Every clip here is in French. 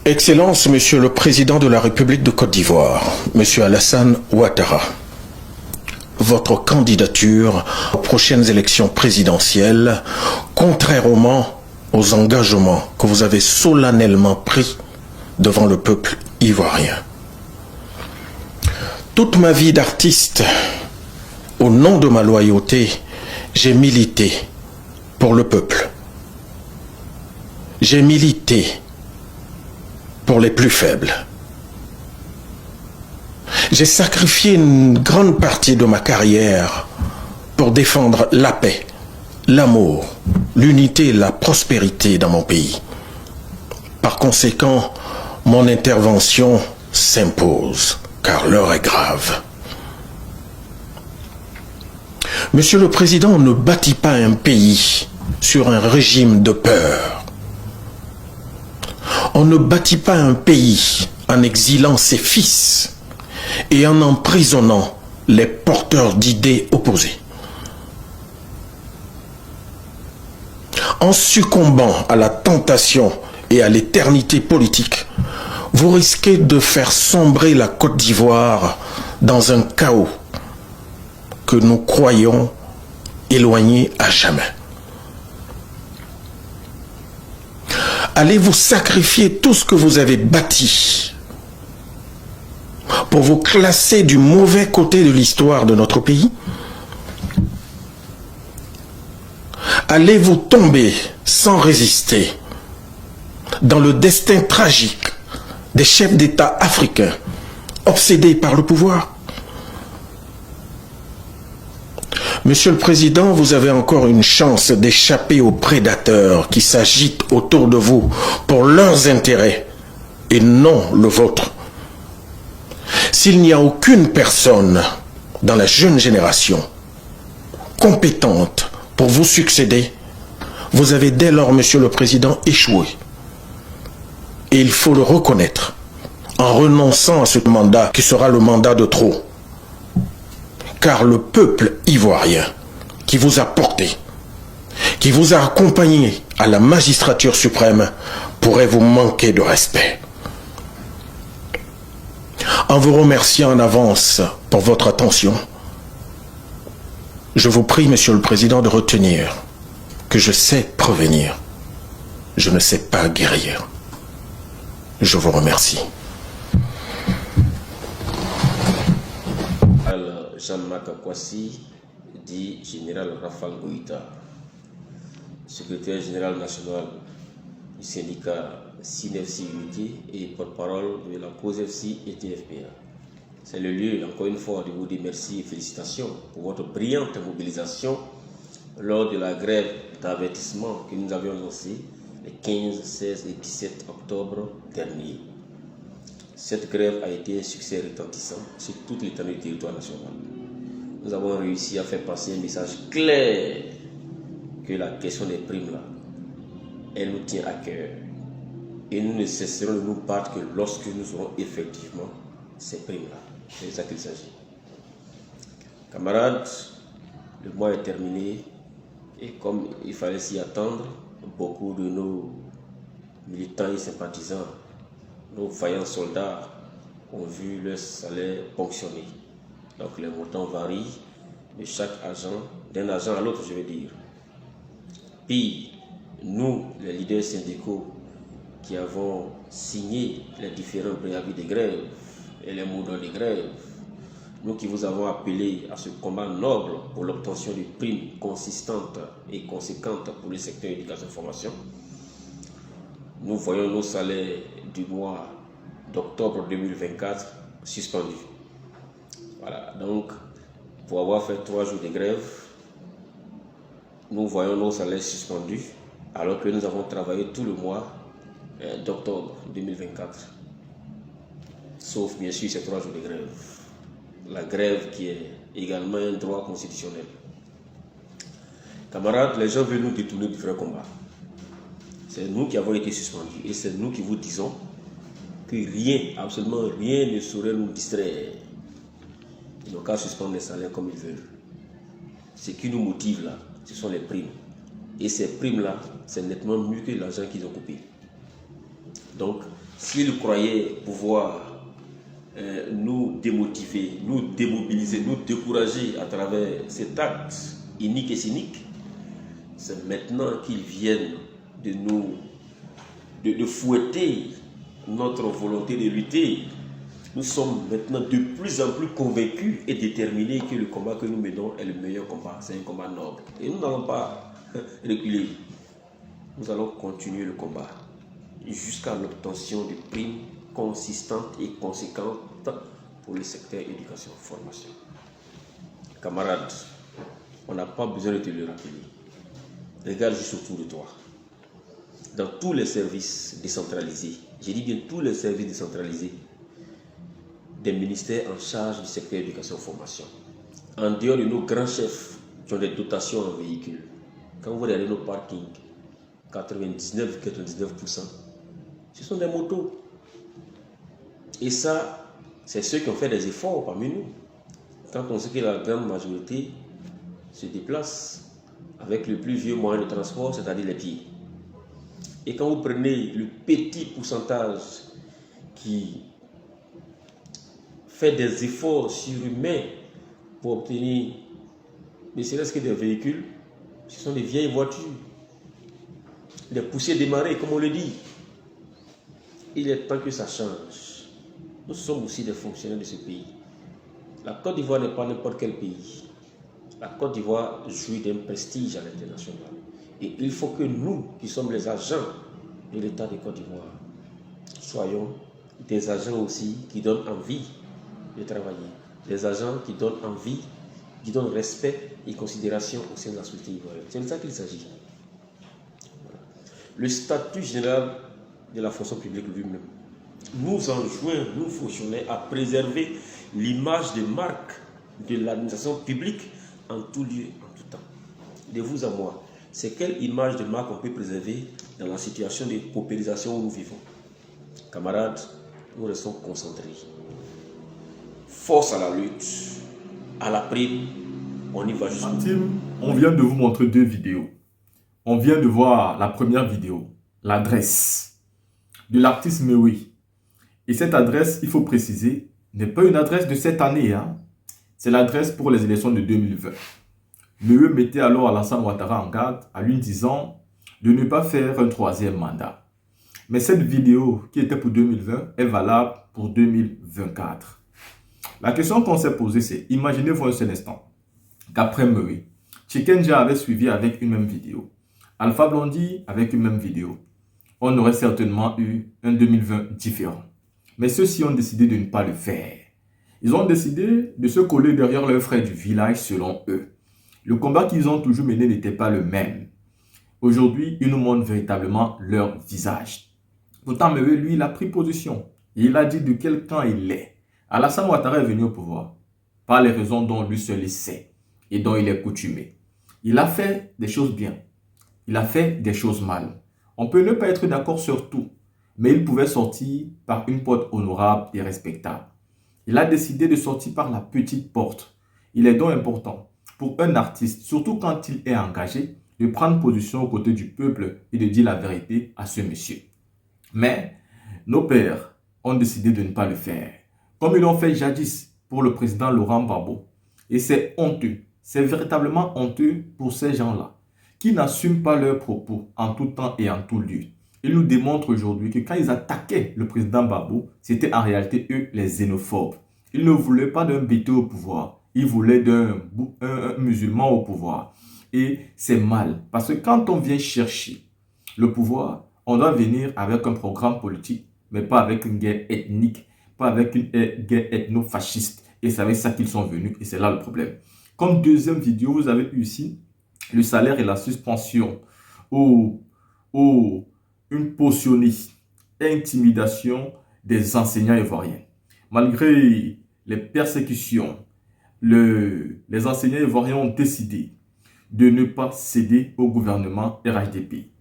Excellences, Monsieur le Président de la République de Côte d'Ivoire, Monsieur Alassane Ouattara, votre candidature aux prochaines élections présidentielles, contrairement aux engagements que vous avez solennellement pris devant le peuple ivoirien. Toute ma vie d'artiste, au nom de ma loyauté, j'ai milité pour le peuple. J'ai milité pour les plus faibles. J'ai sacrifié une grande partie de ma carrière pour défendre la paix, l'amour, l'unité et la prospérité dans mon pays. Par conséquent, mon intervention s'impose, car l'heure est grave. Monsieur le Président, on ne bâtit pas un pays sur un régime de peur. On ne bâtit pas un pays en exilant ses fils et en emprisonnant les porteurs d'idées opposées. En succombant à la tentation et à l'éternité politique, vous risquez de faire sombrer la Côte d'Ivoire dans un chaos que nous croyons éloigné à jamais. Allez-vous sacrifier tout ce que vous avez bâti pour vous classer du mauvais côté de l'histoire de notre pays? Allez-vous tomber sans résister dans le destin tragique des chefs d'État africains obsédés par le pouvoir? Monsieur le Président, vous avez encore une chance d'échapper aux prédateurs qui s'agitent autour de vous pour leurs intérêts et non le vôtre. S'il n'y a aucune personne dans la jeune génération compétente pour vous succéder, vous avez dès lors, Monsieur le Président, échoué. Et il faut le reconnaître en renonçant à ce mandat qui sera le mandat de trop. Car le peuple ivoirien qui vous a porté, qui vous a accompagné à la magistrature suprême, pourrait vous manquer de respect. En vous remerciant en avance pour votre attention, je vous prie, Monsieur le Président, de retenir que je sais prévenir, je ne sais pas guérir. Je vous remercie. Jean-Marc Kwasi, dit général Rafal Goïta, secrétaire général national du syndicat SINEFC Unité et porte-parole de la cause FC et TFPA. C'est le lieu, encore une fois, de vous dire merci et félicitations pour votre brillante mobilisation lors de la grève d'avertissement que nous avions lancée les 15, 16 et 17 octobre dernier. Cette grève a été un succès retentissant sur toute l'étendue du territoire national. Nous avons réussi à faire passer un message clair que la question des primes là, elle nous tient à cœur. Et nous ne cesserons de nous battre que lorsque nous aurons effectivement ces primes là. C'est de ça qu'il s'agit. Camarades, le mois est terminé et comme il fallait s'y attendre, beaucoup de nos militants et sympathisants, nos vaillants soldats ont vu leur salaire ponctionner. Donc les montants varient de chaque agent, d'un agent à l'autre, je veux dire. Puis, nous, les leaders syndicaux, qui avons signé les différents préavis de grève et les mots d'ordre de grève, nous qui vous avons appelé à ce combat noble pour l'obtention de primes consistantes et conséquentes pour le secteur éducation-formation, nous voyons nos salaires du mois d'octobre 2024 suspendus. Voilà, donc pour avoir fait 3 jours de grève, nous voyons nos salaires suspendus alors que nous avons travaillé tout le mois d'octobre 2024. Sauf bien sûr ces 3 jours de grève. La grève qui est également un droit constitutionnel. Camarades, les gens veulent nous détourner du vrai combat. C'est nous qui avons été suspendus et c'est nous qui vous disons que rien, absolument rien ne saurait nous distraire. Ils n'ont qu'à suspendre les salaires comme ils veulent. Ce qui nous motive là, ce sont les primes. Et ces primes là, c'est nettement mieux que l'argent qu'ils ont coupé. Donc, s'ils croyaient pouvoir nous démotiver, nous démobiliser, nous décourager à travers cet acte inique et cynique, c'est maintenant qu'ils viennent de nous de fouetter notre volonté de lutter. Nous sommes maintenant de plus en plus convaincus et déterminés que le combat que nous menons est le meilleur combat. C'est un combat noble. Et nous n'allons pas reculer. Nous allons continuer le combat jusqu'à l'obtention de primes consistantes et conséquentes pour le secteur éducation-formation. Camarades, on n'a pas besoin de te le rappeler. Regarde juste autour de toi. Dans tous les services décentralisés, j'ai dit bien tous les services décentralisés, des ministères en charge du secteur éducation-formation, en dehors de nos grands chefs qui ont des dotations en véhicules, quand vous regardez nos parkings, 99,99%, ce sont des motos. Et ça, c'est ceux qui ont fait des efforts parmi nous. Quand on sait que la grande majorité se déplace avec le plus vieux moyen de transport, c'est-à-dire les pieds. Et quand vous prenez le petit pourcentage qui fait des efforts surhumains pour obtenir ne serait-ce que des véhicules, ce sont des vieilles voitures, des poussières démarrées, comme on le dit. Il est temps que ça change. Nous sommes aussi des fonctionnaires de ce pays. La Côte d'Ivoire n'est pas n'importe quel pays. La Côte d'Ivoire jouit d'un prestige à l'international. Et il faut que nous, qui sommes les agents de l'État de Côte d'Ivoire, soyons des agents aussi qui donnent envie de travailler. Des agents qui donnent envie, qui donnent respect et considération au sein de la société ivoirienne. C'est de ça qu'il s'agit. Voilà. Le statut général de la fonction publique lui-même nous enjoint, nous fonctionnaires, à préserver l'image de marque de l'administration publique en tout lieu, en tout temps. De vous à moi, c'est quelle image de marque on peut préserver dans la situation de paupérisation où nous vivons? Camarades, nous restons concentrés. Force à la lutte, à la prime, on y va jusqu'au bout. On vient de vous montrer deux vidéos. On vient de voir la première vidéo, l'adresse de l'artiste Mewe. Et cette adresse, il faut préciser, n'est pas une adresse de cette année. C'est l'adresse pour les élections de 2020. Mewe mettait alors Alassane Ouattara en garde, à lui disant de ne pas faire un troisième mandat. Mais cette vidéo qui était pour 2020 est valable pour 2024. La question qu'on s'est posée, c'est, imaginez-vous un seul instant qu'après Mewe, Chikenja avait suivi avec une même vidéo, Alpha Blondy avec une même vidéo. On aurait certainement eu un 2020 différent. Mais ceux-ci ont décidé de ne pas le faire. Ils ont décidé de se coller derrière leurs frères du village selon eux. Le combat qu'ils ont toujours mené n'était pas le même. Aujourd'hui, ils nous montrent véritablement leur visage. Pourtant, Mewe, lui, il a pris position. Et il a dit de quel camp il est. Alassane Ouattara est venu au pouvoir par les raisons dont lui seul il sait et dont il est coutumé. Il a fait des choses bien. Il a fait des choses mal. On peut ne pas être d'accord sur tout, mais il pouvait sortir par une porte honorable et respectable. Il a décidé de sortir par la petite porte. Il est donc important pour un artiste, surtout quand il est engagé, de prendre position aux côtés du peuple et de dire la vérité à ce monsieur. Mais nos pères ont décidé de ne pas le faire, comme ils l'ont fait jadis pour le président Laurent Gbagbo. Et c'est honteux, c'est véritablement honteux pour ces gens-là, qui n'assument pas leurs propos en tout temps et en tout lieu. Ils nous démontrent aujourd'hui que quand ils attaquaient le président Gbagbo, c'était en réalité eux les xénophobes. Ils ne voulaient pas d'un bété au pouvoir, ils voulaient d'un musulman au pouvoir. Et c'est mal, parce que quand on vient chercher le pouvoir, on doit venir avec un programme politique, mais pas avec une guerre ethnique, pas avec une guerre ethno-fasciste. Et c'est avec ça qu'ils sont venus, et c'est là le problème. Comme deuxième vidéo, vous avez eu ici le salaire et la suspension une potionnée, intimidation des enseignants ivoiriens. Malgré les persécutions, les enseignants ivoiriens ont décidé de ne pas céder au gouvernement RHDP.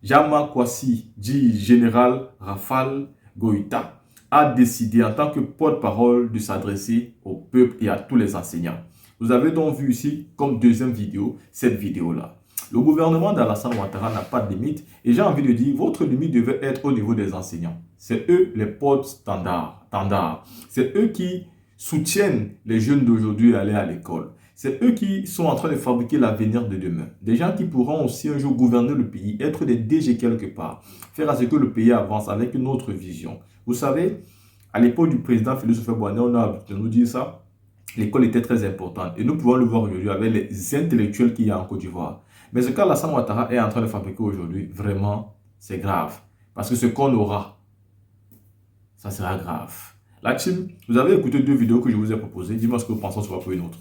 Jama Kwasi, dit général Rafal Goïta, a décidé en tant que porte-parole de s'adresser au peuple et à tous les enseignants. Vous avez donc vu ici, comme deuxième vidéo, cette vidéo-là. Le gouvernement d'Alassane Ouattara n'a pas de limite. Et j'ai envie de dire, votre limite devait être au niveau des enseignants. C'est eux les porte-standards. C'est eux qui soutiennent les jeunes d'aujourd'hui à aller à l'école. C'est eux qui sont en train de fabriquer l'avenir de demain. Des gens qui pourront aussi un jour gouverner le pays, être des DG quelque part, faire à ce que le pays avance avec une autre vision. Vous savez, à l'époque du président Félix Houphouët-Boigny, on a l'habitude de nous dire ça. L'école était très importante. Et nous pouvons le voir aujourd'hui avec les intellectuels qu'il y a en Côte d'Ivoire. Mais ce qu'Alassane Ouattara est en train de fabriquer aujourd'hui, vraiment, c'est grave. Parce que ce qu'on aura, ça sera grave. La team, vous avez écouté 2 vidéos que je vous ai proposées. Dis-moi ce que vous pensez, on se voit pour une autre.